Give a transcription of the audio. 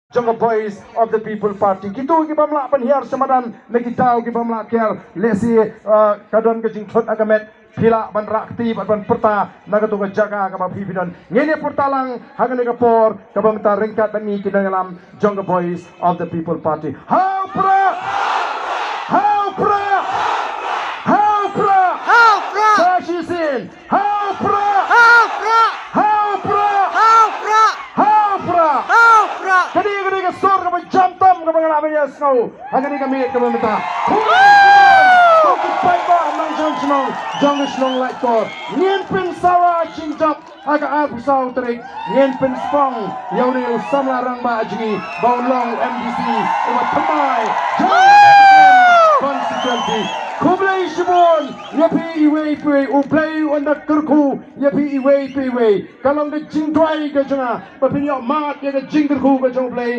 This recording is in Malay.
Jungle Voice of the People Party. Kita kita melak penhiar semadan nekitau kita melak kiar lesi kadon kejing thot agamet pila ban rakti ban perta nagatu jaga kaba pimpinan ngene portalang hagane kapor kaba menta ringkat bani kita dalam Jungle Voice of the People Party. How Prah! How Prah! How Prah! How Prah! Fashisin! How Prah! How Prah! How Prah! How Prah! How Prah! How Prah! Kani ka sor ka jam tam ka ngalaman ya snow hagani kami ka menta paitbah nang jang snong Laitkor ngien pin sawa chingjap aga abusau trik ngien pin spong yauni samla rang ba ajini baulong MDC umat thamai constituency kublai shibon yapi iwei pui uplai onda kurku yapi iwei pui kalong de jingdwai ka janga papinyo mat ya ka jingkurku ka jong play